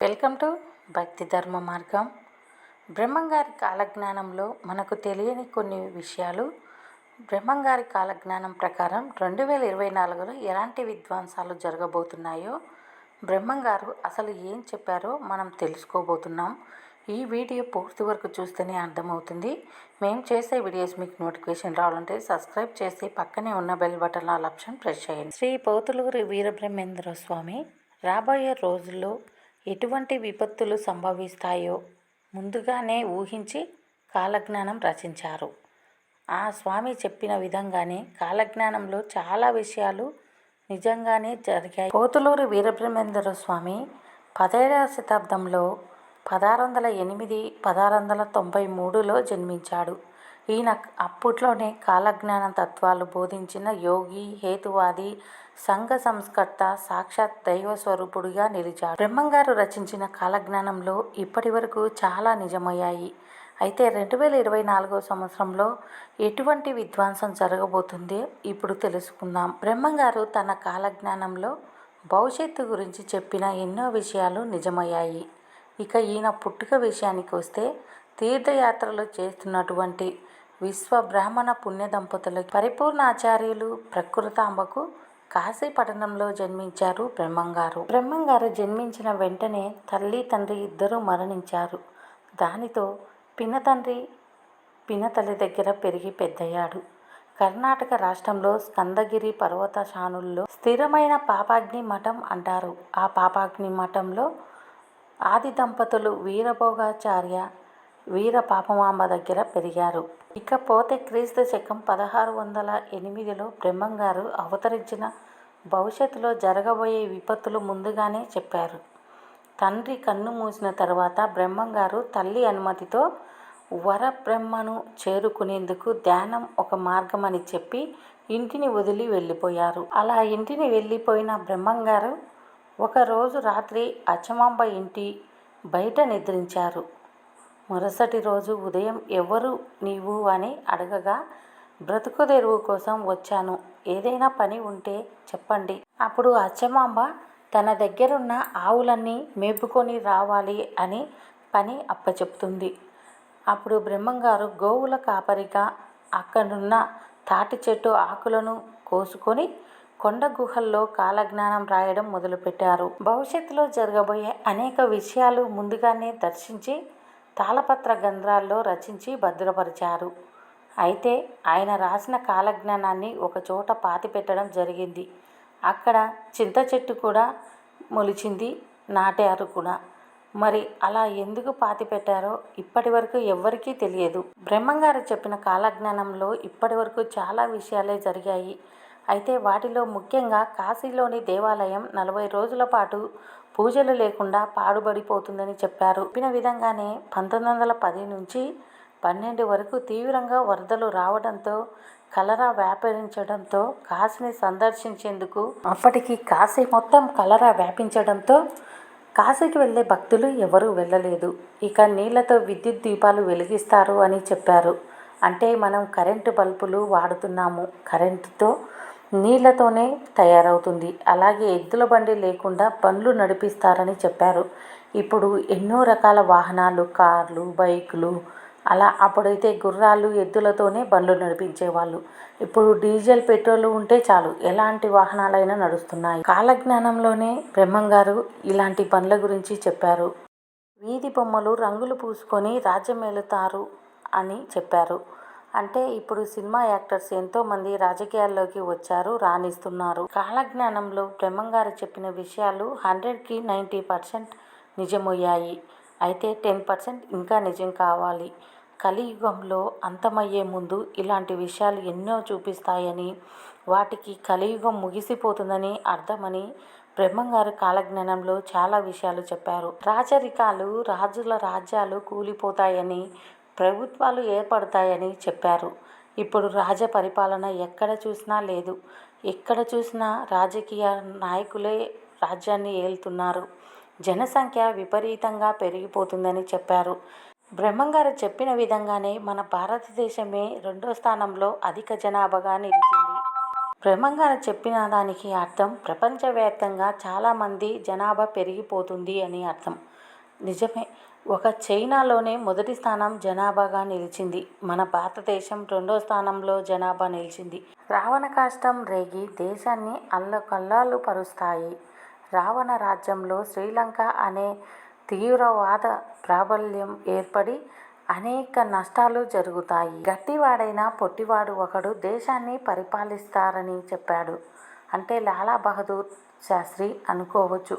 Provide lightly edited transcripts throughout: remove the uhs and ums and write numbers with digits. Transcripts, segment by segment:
Welcome to భక్తి ధర్మ మార్గం. బ్రహ్మంగారి కాలజ్ఞానంలో మనకు తెలియని కొన్ని విషయాలు. బ్రహ్మంగారి కాలజ్ఞానం ప్రకారం 2024లో ఎలాంటి విధ్వంసాలు జరగబోతున్నాయో, బ్రహ్మంగారు అసలు ఏం చెప్పారో మనం తెలుసుకోబోతున్నాం. ఈ వీడియో పూర్తి వరకు చూస్తేనే అర్థమవుతుంది. మేము చేసే వీడియోస్ మీకు నోటిఫికేషన్ రావాలంటే సబ్స్క్రైబ్ చేసి పక్కనే ఉన్న బెల్ బటన్ ఆప్షన్ ప్రెస్ చేయండి. శ్రీ పోతులూరి వీరబ్రహ్మేంద్ర స్వామి రాబోయే రోజుల్లో ఎటువంటి విపత్తులు సంభవిస్తాయో ముందుగానే ఊహించి కాలజ్ఞానం రచించారు. ఆ స్వామి చెప్పిన విధంగానే కాలజ్ఞానంలో చాలా విషయాలు నిజంగానే జరిగాయి. పోతులూరి వీరబ్రహ్మేంద్ర స్వామి 17వ శతాబ్దంలో 1608 1693లో జన్మించాడు. ఈయన అప్పట్లోనే కాలజ్ఞాన తత్వాలు బోధించిన యోగి, హేతువాది, సంఘ సంస్కర్త, సాక్షాత్ దైవ స్వరూపుడిగా నిలిచాడు. బ్రహ్మంగారు రచించిన కాలజ్ఞానంలో ఇప్పటి వరకు చాలా నిజమయ్యాయి. అయితే 2024 సంవత్సరంలో ఎటువంటి విధ్వంసం జరగబోతుందో ఇప్పుడు తెలుసుకుందాం. బ్రహ్మంగారు తన కాలజ్ఞానంలో భవిష్యత్తు గురించి చెప్పిన ఎన్నో విషయాలు నిజమయ్యాయి. ఇక ఈయన పుట్టుక విషయానికి వస్తే, తీర్థయాత్రలు చేస్తున్నటువంటి విశ్వ బ్రాహ్మణ పుణ్య దంపతులకు పరిపూర్ణాచార్యులు ప్రకృతాంబకు కాశీ పట్టణంలో జన్మించారు బ్రహ్మంగారు. బ్రహ్మంగారు జన్మించిన వెంటనే తల్లి తండ్రి ఇద్దరూ మరణించారు. దానితో పినతండ్రి పినతల్లి దగ్గర పెరిగి పెద్దయ్యాడు. కర్ణాటక రాష్ట్రంలో స్కందగిరి పర్వత శ్రేణుల్లో స్థిరమైన పాపాగ్ని మఠం అంటారు. ఆ పాపాగ్ని మఠంలో ఆది దంపతులు వీరభోగాచార్య, వీర పాపమాంబ దగ్గర పెరిగారు. ఇకపోతే క్రీస్తు శకం 1608లో బ్రహ్మంగారు అవతరించిన భవిష్యత్తులో జరగబోయే విపత్తులు ముందుగానే చెప్పారు. తండ్రి కన్ను మూసిన తర్వాత బ్రహ్మంగారు తల్లి అనుమతితో వరబ్రహ్మను చేరుకునేందుకు ధ్యానం ఒక మార్గమని చెప్పి ఇంటిని వదిలి వెళ్ళిపోయారు. అలా ఇంటిని వెళ్ళిపోయిన బ్రహ్మంగారు ఒకరోజు రాత్రి అచ్చమాంబ ఇంటి బయట నిద్రించారు. మరుసటి రోజు ఉదయం ఎవరు నీవు అని అడగగా, బ్రతుకుదెరువు కోసం వచ్చాను, ఏదైనా పని ఉంటే చెప్పండి. అప్పుడు అచ్చమాంబ తన దగ్గరున్న ఆవులన్నీ మేపుకొని రావాలి అని పని అప్పచెప్తుంది. అప్పుడు బ్రహ్మంగారు గోవుల కాపరిగా అక్కడున్న తాటి చెట్టు ఆకులను కోసుకొని కొండ గుహల్లో కాలజ్ఞానం రాయడం మొదలుపెట్టారు. భవిష్యత్తులో జరగబోయే అనేక విషయాలు ముందుగానే దర్శించి తాళపత్ర గ్రంథాల్లో రచించి భద్రపరిచారు. అయితే ఆయన రాసిన కాలజ్ఞానాన్ని ఒకచోట పాతిపెట్టడం జరిగింది. అక్కడ చింత చెట్టు కూడా మొలిచింది, నాటారు కూడా. మరి అలా ఎందుకు పాతిపెట్టారో ఇప్పటి వరకు ఎవ్వరికీ తెలియదు. బ్రహ్మంగారు చెప్పిన కాలజ్ఞానంలో ఇప్పటి వరకు చాలా విషయాలే జరిగాయి. అయితే వాటిలో ముఖ్యంగా కాశీలోని దేవాలయం 40 రోజుల పాటు పూజలు లేకుండా పాడుబడిపోతుందని చెప్పారు. చెప్పిన విధంగానే 1910 నుంచి 12 వరకు తీవ్రంగా వరదలు రావడంతో, కలరా వ్యాపించడంతో కాశీని సందర్శించేందుకు అప్పటికి కాశీ మొత్తం కలరా వ్యాపించడంతో కాశీకి వెళ్ళే భక్తులు ఎవరూ వెళ్ళలేదు. ఇక నీళ్లతో విద్యుత్ దీపాలు వెలిగిస్తారు అని చెప్పారు. అంటే మనం కరెంటు బల్బులు వాడుతున్నాము, కరెంటుతో నీళ్లతోనే తయారవుతుంది. అలాగే ఎద్దుల బండి లేకుండా బండ్లు నడిపిస్తారని చెప్పారు. ఇప్పుడు ఎన్నో రకాల వాహనాలు, కార్లు, బైకులు, అలా అప్పుడైతే గుర్రాలు, ఎద్దులతోనే బండ్లు నడిపించేవాళ్ళు. ఇప్పుడు డీజిల్, పెట్రోల్ ఉంటే చాలు, ఎలాంటి వాహనాలైనా నడుస్తున్నాయి. కాలజ్ఞానంలోనే బ్రహ్మంగారు ఇలాంటి బండ్ల గురించి చెప్పారు. వీధి బొమ్మలు రంగులు పూసుకొని రాజ్యమేలుతారు అని చెప్పారు. అంటే ఇప్పుడు సినిమా యాక్టర్స్ ఎంతోమంది రాజకీయాల్లోకి వచ్చారు, రాణిస్తున్నారు. కాలజ్ఞానంలో బ్రహ్మంగారు చెప్పిన విషయాలు 100కి 90% నిజమయ్యాయి. అయితే 10% ఇంకా నిజం కావాలి. కలియుగంలో అంతమయ్యే ముందు ఇలాంటి విషయాలు ఎన్నో చూపిస్తాయని, వాటికి కలియుగం ముగిసిపోతుందని అర్థమని బ్రహ్మంగారు కాలజ్ఞానంలో చాలా విషయాలు చెప్పారు. రాజరికాలు, రాజుల రాజ్యాలు కూలిపోతాయని, ప్రభుత్వాలు ఏర్పడతాయని చెప్పారు. ఇప్పుడు రాజ పరిపాలన ఎక్కడ చూసినా లేదు. ఎక్కడ చూసినా రాజకీయ నాయకులే రాజ్యాన్ని ఏలుతున్నారు. జనసంఖ్య విపరీతంగా పెరిగిపోతుందని చెప్పారు. బ్రహ్మంగారు చెప్పిన విధంగానే మన భారతదేశమే 2వ స్థానంలో అధిక జనాభాగా నిలిచింది. బ్రహ్మంగారు చెప్పిన దానికి అర్థం ప్రపంచవ్యాప్తంగా చాలామంది జనాభా పెరిగిపోతుంది అని అర్థం. నిజమే. ఒక చైనాలోనే మొదటి స్థానం జనాభాగా నిలిచింది. మన భారతదేశం రెండో స్థానంలో జనాభా నిలిచింది. రావణ కాష్టం రేగి దేశాన్ని అల్లకల్లాలు పరుస్తాయి. రావణ రాజ్యంలో శ్రీలంక అనే తీవ్రవాద ప్రాబల్యం ఏర్పడి అనేక నష్టాలు జరుగుతాయి. గట్టివాడైన పొట్టివాడు ఒకడు దేశాన్ని పరిపాలిస్తారని చెప్పాడు. అంటే లాలా బహదూర్ శాస్త్రి అనుకోవచ్చు.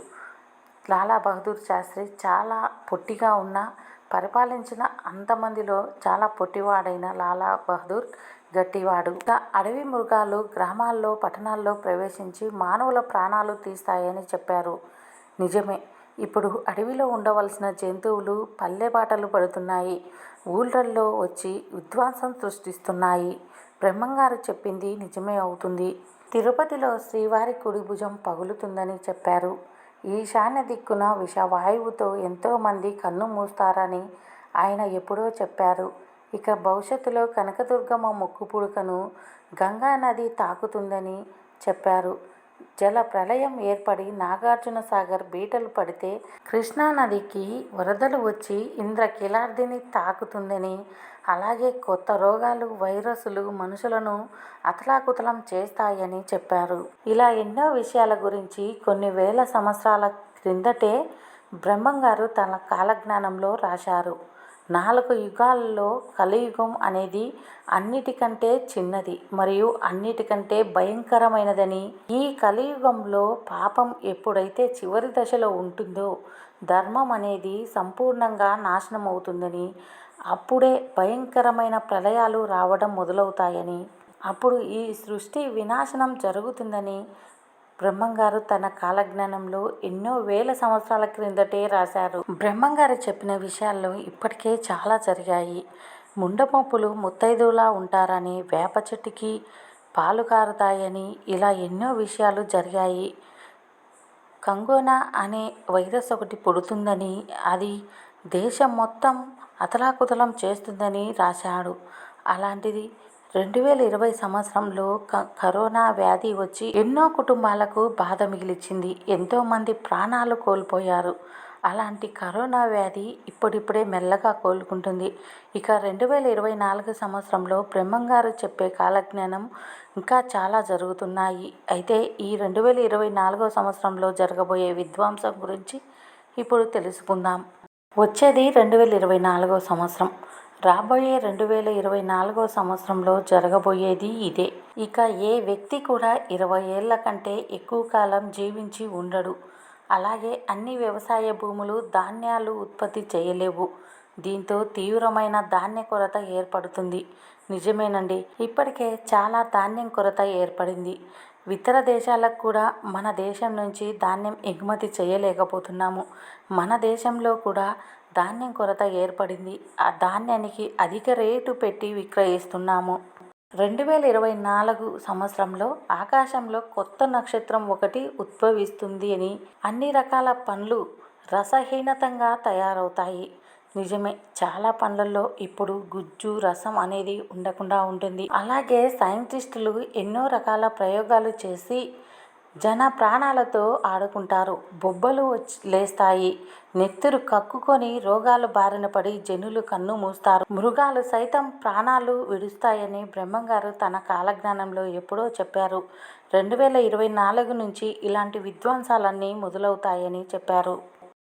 లాలా బహదూర్ శాస్త్రి చాలా పొట్టిగా ఉన్న పరిపాలించిన అంతమందిలో చాలా పొట్టివాడైన లాలా బహదూర్ గట్టివాడు. అడవి మృగాలు గ్రామాల్లో పట్టణాల్లో ప్రవేశించి మానవుల ప్రాణాలు తీస్తాయని చెప్పారు. నిజమే. ఇప్పుడు అడవిలో ఉండవలసిన జంతువులు పల్లెబాటలు పడుతున్నాయి. ఊళ్ళల్లో వచ్చి విధ్వంసం సృష్టిస్తున్నాయి. బ్రహ్మంగారు చెప్పింది నిజమే అవుతుంది. తిరుపతిలో శ్రీవారి కుడి భుజం పగులుతుందని చెప్పారు. ఈశాన్య దిక్కున విషవాయువుతో ఎంతోమంది కన్ను మూస్తారని ఆయన ఎప్పుడో చెప్పారు. ఇక భవిష్యత్తులో కనకదుర్గమ్మ ముక్కు పుడకను గంగా నది తాకుతుందని చెప్పారు. జల ప్రళయం ఏర్పడి నాగార్జున సాగర్ బీటలు పడితే కృష్ణానదికి వరదలు వచ్చి ఇంద్రకీలాద్రిని తాకుతుందని, అలాగే కొత్త రోగాలు వైరస్లు మనుషులను అతలాకుతలం చేస్తాయని చెప్పారు. ఇలా ఎన్నో విషయాల గురించి కొన్ని వేల సంవత్సరాల క్రిందటే బ్రహ్మంగారు తన కాలజ్ఞానంలో రాశారు. 4 యుగాల్లో కలియుగం అనేది అన్నిటికంటే చిన్నది మరియు అన్నిటికంటే భయంకరమైనదని, ఈ కలియుగంలో పాపం ఎప్పుడైతే చివరి దశలో ఉంటుందో ధర్మం అనేది సంపూర్ణంగా నాశనం అవుతుందని, అప్పుడే భయంకరమైన ప్రళయాలు రావడం మొదలవుతాయని, అప్పుడు ఈ సృష్టి వినాశనం జరుగుతుందని బ్రహ్మంగారు తన కాలజ్ఞానంలో ఎన్నో వేల సంవత్సరాల క్రిందటే రాశారు. బ్రహ్మంగారు చెప్పిన విషయాల్లో ఇప్పటికే చాలా జరిగాయి. ముండమొప్పులు ముత్తైదువులా ఉంటారని, వేప చెట్టుకి పాలు కారుతాయని, ఇలా ఎన్నో విషయాలు జరిగాయి. కంగోనా అనే వైరస్ ఒకటి పుడుతుందని, అది దేశం మొత్తం అతలాకుతలం చేస్తుందని రాశాడు. అలాంటిది 2020 సంవత్సరంలో కరోనా వ్యాధి వచ్చి ఎన్నో కుటుంబాలకు బాధ మిగిల్చింది. ఎంతోమంది ప్రాణాలు కోల్పోయారు. అలాంటి కరోనా వ్యాధి ఇప్పుడిప్పుడే మెల్లగా కోలుకుంటుంది. ఇక 2024 సంవత్సరంలో బ్రహ్మంగారు చెప్పే కాలజ్ఞానం ఇంకా చాలా జరుగుతున్నాయి. అయితే ఈ 2024 సంవత్సరంలో జరగబోయే విధ్వంసం గురించి ఇప్పుడు తెలుసుకుందాం. వచ్చేది 2024 సంవత్సరం. రాబోయే 2024 సంవత్సరంలో జరగబోయేది ఇదే. ఇక ఏ వ్యక్తి కూడా 20 ఏళ్ల కంటే ఎక్కువ కాలం జీవించి ఉండడు. అలాగే అన్ని వ్యవసాయ భూములు ధాన్యాలు ఉత్పత్తి చేయలేవు. దీంతో తీవ్రమైన ధాన్య కొరత ఏర్పడుతుంది. నిజమేనండి. ఇప్పటికే చాలా ధాన్యం కొరత ఏర్పడింది. ఇతర దేశాలకు కూడా మన దేశం నుంచి ధాన్యం ఎగుమతి చేయలేకపోతున్నాము. మన దేశంలో కూడా ధాన్యం కొరత ఏర్పడింది. ఆ ధాన్యానికి అధిక రేటు పెట్టి విక్రయిస్తున్నాము. 2024 సంవత్సరంలో ఆకాశంలో కొత్త నక్షత్రం ఒకటి ఉద్భవిస్తుంది అని, అన్ని రకాల పండ్లు రసహీనతంగా తయారవుతాయి. నిజమే. చాలా పండ్లలో ఇప్పుడు గుజ్జు రసం అనేది ఉండకుండా ఉంటుంది. అలాగే సైంటిస్టులు ఎన్నో రకాల ప్రయోగాలు చేసి జన ప్రాణాలతో ఆడుకుంటారు. బొబ్బలు లేస్తాయి. నెత్తురు కక్కుకొని రోగాలు బారిన పడి జనులు కన్ను మూస్తారు. మృగాలు సైతం ప్రాణాలు విడుస్తాయని బ్రహ్మంగారు తన కాలజ్ఞానంలో ఎప్పుడో చెప్పారు. 2024 నుంచి ఇలాంటి విధ్వంసాలన్నీ మొదలవుతాయని చెప్పారు.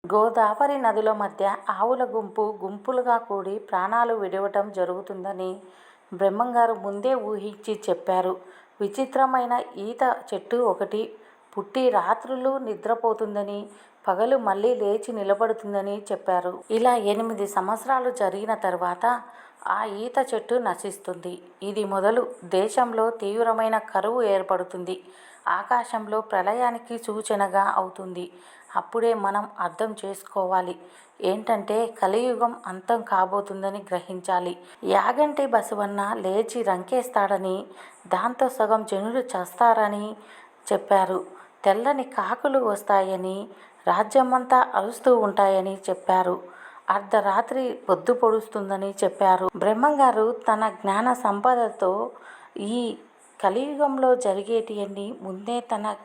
గోదావరి నదుల మధ్య ఆవుల గుంపులుగా కూడి ప్రాణాలు విడవటం జరుగుతుందని బ్రహ్మంగారు ముందే ఊహించి చెప్పారు. విచిత్రమైన ఈత చెట్టు ఒకటి పుట్టి రాత్రులు నిద్రపోతుందని, పగలు మళ్ళీ లేచి నిలబడుతుందని చెప్పారు. ఇలా 8 సంవత్సరాలు జరిగిన తర్వాత ఆ ఈత చెట్టు నశిస్తుంది. ఇది మొదలు దేశంలో తీవ్రమైన కరువు ఏర్పడుతుంది. ఆకాశంలో ప్రళయానికి సూచనగా అవుతుంది. అప్పుడే మనం అర్థం చేసుకోవాలి ఏంటంటే కలియుగం అంతం కాబోతుందని గ్రహించాలి. యాగంటి బసవన్న లేచి రంకేస్తాడని, దాంతో సగం జనులు చస్తారని చెప్పారు. తెల్లని కాకులు వస్తాయని, రాజ్యమంతా అరుస్తూ ఉంటాయని చెప్పారు. అర్ధరాత్రి పొద్దు పొడుస్తుందని చెప్పారు. బ్రహ్మంగారు తన జ్ఞాన సంపదతో ఈ కలియుగంలో జరిగేటివన్నీ ముందే తన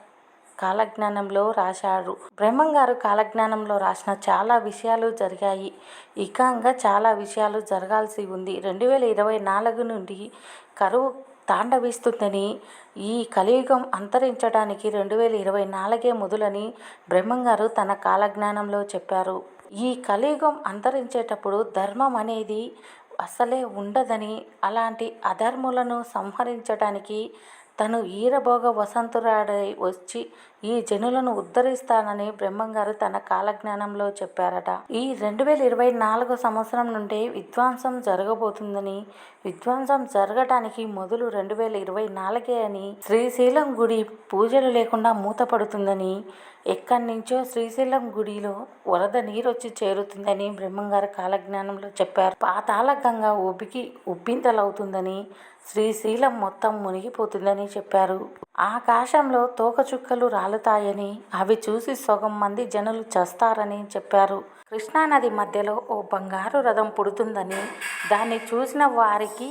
కాలజ్ఞానంలో రాశాడు. బ్రహ్మంగారు కాలజ్ఞానంలో రాసిన చాలా విషయాలు జరిగాయి. ఇంకా చాలా విషయాలు జరగాల్సి ఉంది. 2024 నుండి కరువు తాండవిస్తుందని, ఈ కలియుగం అంతరించడానికి 2024 మొదలని బ్రహ్మంగారు తన కాలజ్ఞానంలో చెప్పారు. ఈ కలియుగం అంతరించేటప్పుడు ధర్మం అనేది అసలే ఉండదని, అలాంటి అధర్ములను సంహరించడానికి తను ఈరభోగ వసంతురాడై వచ్చి ఈ జనులను ఉద్ధరిస్తానని బ్రహ్మంగారు తన కాలజ్ఞానంలో చెప్పారట. ఈ 2024 సంవత్సరం నుండే విధ్వంసం జరగబోతుందని, విధ్వంసం జరగటానికి మొదలు 2024 అని, శ్రీశైలం గుడి పూజలు లేకుండా మూతపడుతుందని, ఎక్కడి నుంచో శ్రీశైలం గుడిలో వరద నీరొచ్చి చేరుతుందని బ్రహ్మంగారు కాలజ్ఞానంలో చెప్పారు. పాతాళ గంగ ఉబ్బింతలవుతుందని, శ్రీశైలం మొత్తం మునిగిపోతుందని చెప్పారు. ఆకాశంలో తోకచుక్కలు రాలుతాయని, అవి చూసి సగం మంది జనులు చస్తారని చెప్పారు. కృష్ణానది మధ్యలో ఓ బంగారు రథం పుడుతుందని, దాన్ని చూసిన వారికి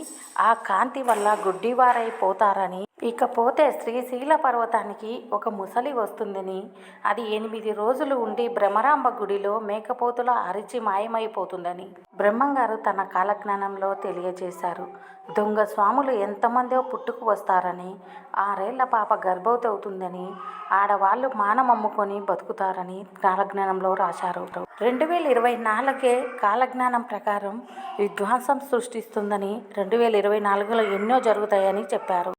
ఆ కాంతి వల్ల గుడ్డివారైపోతారని, ఇకపోతే శ్రీశైల పర్వతానికి ఒక ముసలి వస్తుందని, అది 8 రోజులు ఉండి భ్రమరాంబ గుడిలో మేకపోతులా అరిచి మాయమైపోతుందని బ్రహ్మంగారు తన కాలజ్ఞానంలో తెలియజేశారు. దొంగ స్వాములు ఎంతమందో పుట్టుకు వస్తారని, 6 ఏళ్ల పాప గర్భవతి అవుతుందని, ఆడవాళ్లు మానమమ్ముకొని బతుకుతారని కాలజ్ఞానంలో రాశారు. 2024 కాలజ్ఞానం ప్రకారం విధ్వంసం సృష్టిస్తుందని, 2024లో ఎన్నో జరుగుతాయని చెప్పారు.